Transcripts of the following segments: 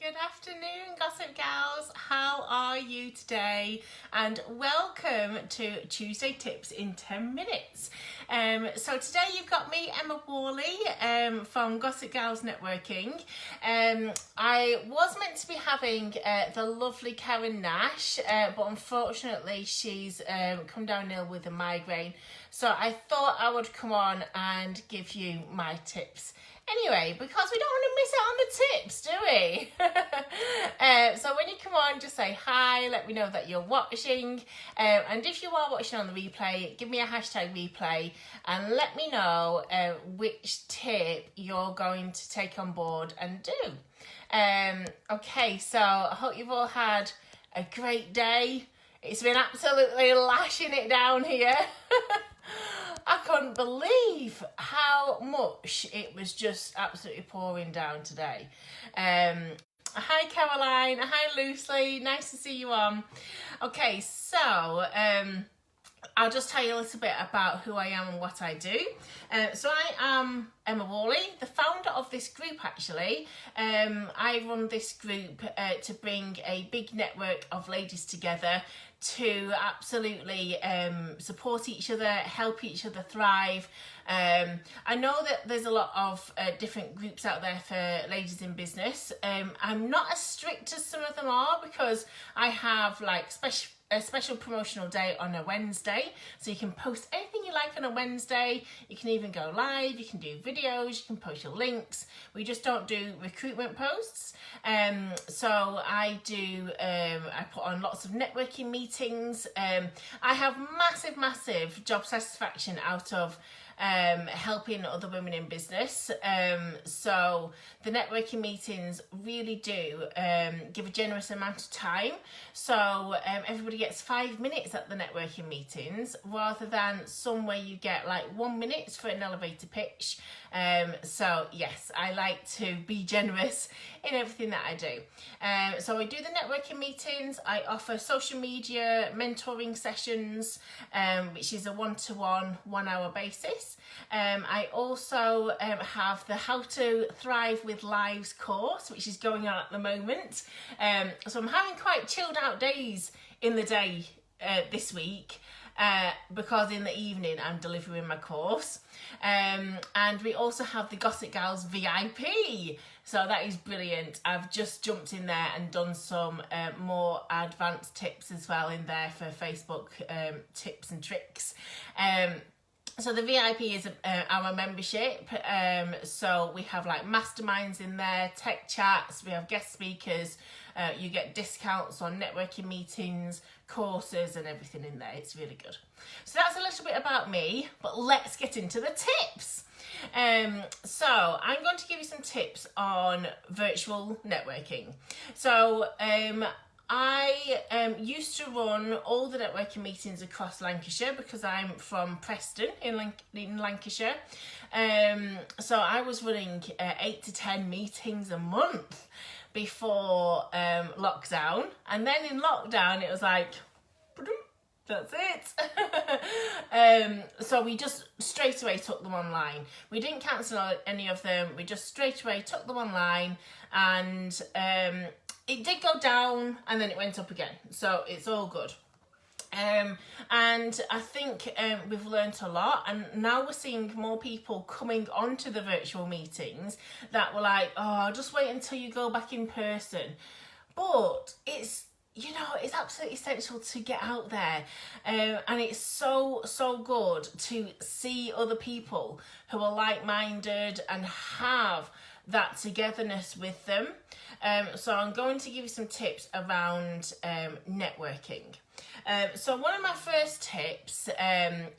Good afternoon, Gossip Gals. How are you today? And welcome to Tuesday Tips in 10 minutes. So today you've got me, Emma Whalley, from Gossip Gals Networking. I was meant to be having the lovely Karen Nash, but unfortunately she's come down ill with a migraine. So I thought I would come on and give you my tips. Anyway, because we don't want to miss out on the tips, do we? So when you come on, just say hi, let me know that you're watching. And if you are watching on the replay, give me a hashtag replay and let me know which tip you're going to take on board and do. Okay, so I hope you've all had a great day. It's been absolutely lashing it down here. I couldn't believe how much it was just absolutely pouring down today. Hi Caroline, hi Lucy, nice to see you on. Okay, so I'll just tell you a little bit about who I am and what I do. So I am Emma Whalley, the founder of this group actually. I run this group to bring a big network of ladies together to absolutely support each other, help each other thrive. I know that there's a lot of different groups out there for ladies in business. I'm not as strict as some of them are because I have like a special promotional day on a Wednesday, so you can post anything you like on a Wednesday. You can even go live, you can do videos, you can post your links. We just don't do recruitment posts. So I put on lots of networking meetings. I have massive job satisfaction out of helping other women in business. So the networking meetings really do give a generous amount of time. So everybody gets 5 minutes at the networking meetings rather than some where you get like 1 minute for an elevator pitch. So yes, I like to be generous in everything that I do. So I do the networking meetings. I offer social media mentoring sessions, which is a 1-to-1 1-hour basis. I also have the How to Thrive with Lives course, which is going on at the moment. So I'm having quite chilled out days in the day this week. Because in the evening I'm delivering my course. And we also have the Gossip Gals VIP. So that is brilliant. I've just jumped in there and done some more advanced tips as well in there for Facebook tips and tricks. So the VIP is our membership. So we have like masterminds in there, tech chats, we have guest speakers, you get discounts on networking meetings, courses and everything in there. It's really good. So that's a little bit about me, but let's get into the tips. So I'm going to give you some tips on virtual networking. So I used to run all the networking meetings across Lancashire because I'm from Preston in Lancashire. So I was running 8 to 10 meetings a month before lockdown, and then in lockdown it was like, that's it. So we just straight away took them online. We didn't cancel any of them. We just straight away took them online, and it did go down and then it went up again. So it's all good. And I think we've learnt a lot, and now we're seeing more people coming onto the virtual meetings that were like, oh, just wait until you go back in person. But it's, you know, it's absolutely essential to get out there, and it's so good to see other people who are like-minded and have that togetherness with them. So I'm going to give you some tips around networking. So one of my first tips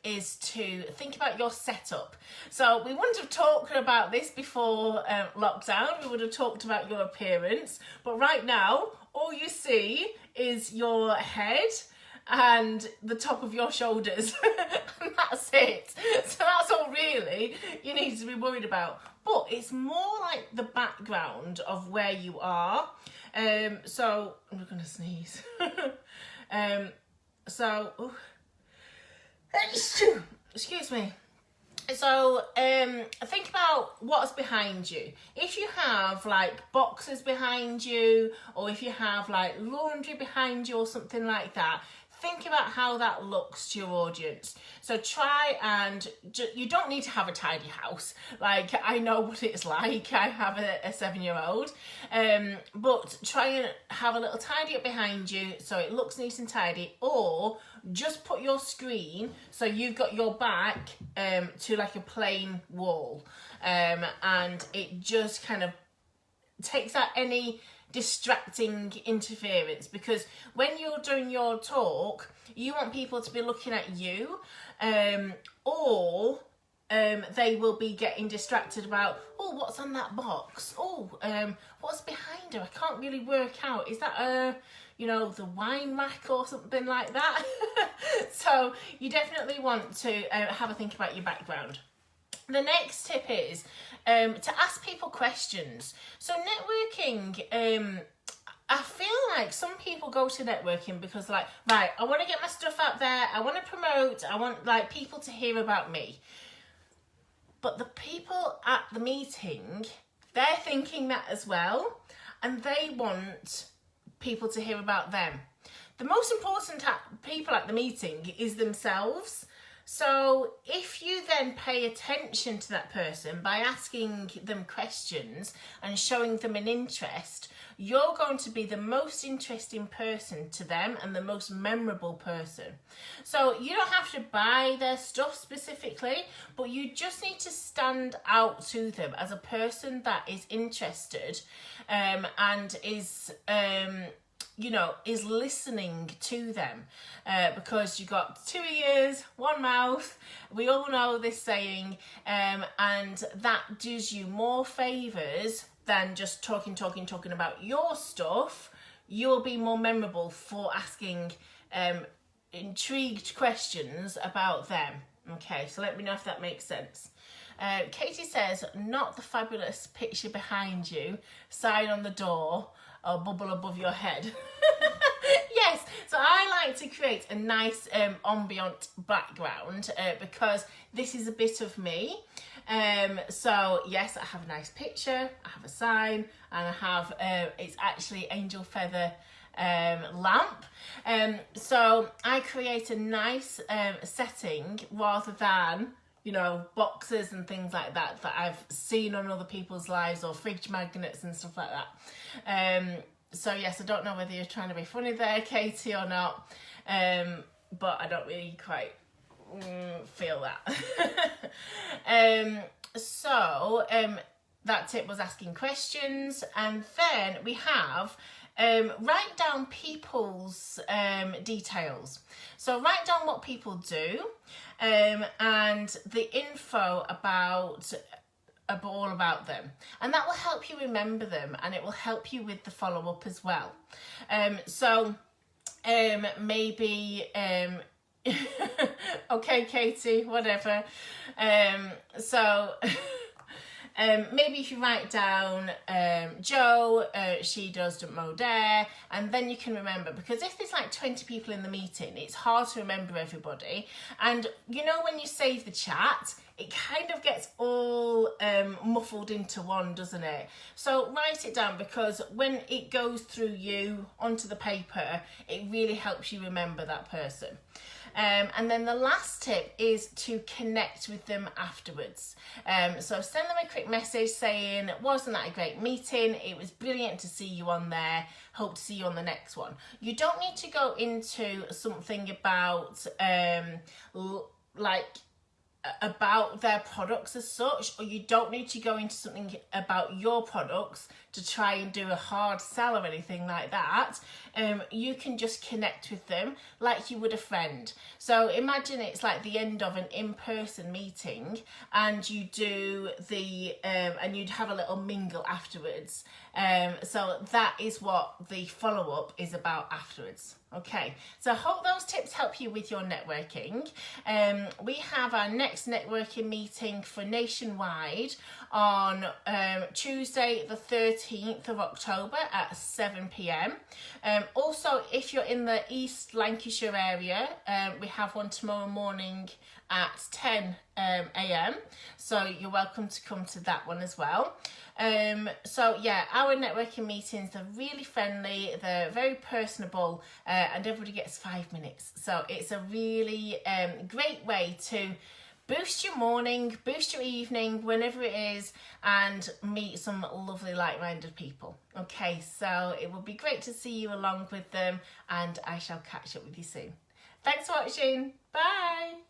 is to think about your setup. So we wouldn't have talked about this before lockdown. We would have talked about your appearance, but right now all you see is your head and the top of your shoulders. And that's it. So that's all really you need to be worried about. But it's more like the background of where you are. So I'm not going to sneeze. Excuse me. So think about what's behind you. If you have like boxes behind you, or if you have like laundry behind you or something like that, think about how that looks to your audience. So try and you don't need to have a tidy house. Like, I know what it's like. I have a 7-year-old, but try and have a little tidy up behind you so it looks neat and tidy, or just put your screen so you've got your back to like a plain wall, and it just kind of takes out any distracting interference, because when you're doing your talk you want people to be looking at you, or they will be getting distracted about, oh, what's on that box, oh, what's behind her, I can't really work out, is that the wine rack or something like that? So you definitely want to have a think about your background. The next tip is to ask people questions. So networking, I feel like some people go to networking because they're like, right, I want to get my stuff out there, I want to promote, I want like people to hear about me. But the people at the meeting, they're thinking that as well, and they want people to hear about them. The most important people at the meeting is themselves. So if you then pay attention to that person by asking them questions and showing them an interest, you're going to be the most interesting person to them and the most memorable person. So you don't have to buy their stuff specifically, but you just need to stand out to them as a person that is interested, and is listening to them, because you got 2 ears, 1 mouth. We all know this saying, and that does you more favours than just talking about your stuff. You'll be more memorable for asking intrigued questions about them. Okay, so let me know if that makes sense. Katie says, not the fabulous picture behind you, sign on the door, or bubble above your head. Yes, so I like to create a nice ambient background, because this is a bit of me. So yes, I have a nice picture, I have a sign, and I have it's actually angel feather lamp. So I create a nice setting rather than boxes and things like that I've seen on other people's lives, or fridge magnets and stuff like that. So yes, I don't know whether you're trying to be funny there, Katie, or not, but I don't really quite feel that. So that tip was asking questions, and then we have write down people's details. So write down what people do, and the info about all about them, and that will help you remember them, and it will help you with the follow-up as well. So maybe okay, Katie, whatever. So maybe if you write down Jo, she does mode air, and then you can remember, because if there's like 20 people in the meeting, it's hard to remember everybody. And when you save the chat, it kind of gets all muffled into one, doesn't it? So write it down, because when it goes through you onto the paper, it really helps you remember that person. And then the last tip is to connect with them afterwards. So send them a quick message saying, wasn't that a great meeting? It was brilliant to see you on there. Hope to see you on the next one. You don't need to go into something about about their products as such, or you don't need to go into something about your products to try and do a hard sell or anything like that. You can just connect with them like you would a friend. So imagine it's like the end of an in-person meeting, and you do and you'd have a little mingle afterwards. So that is what the follow-up is about afterwards. Okay, so I hope those tips help you with your networking. We have our next networking meeting for nationwide on Tuesday the 30th 13th of October at 7 p.m. Also, if you're in the East Lancashire area, we have one tomorrow morning at 10 a.m. So you're welcome to come to that one as well. So yeah, our networking meetings are really friendly, they're very personable, and everybody gets 5 minutes. So it's a really great way to boost your morning, boost your evening, whenever it is, and meet some lovely like-minded people. Okay, so it will be great to see you along with them, and I shall catch up with you soon. Thanks for watching. Bye.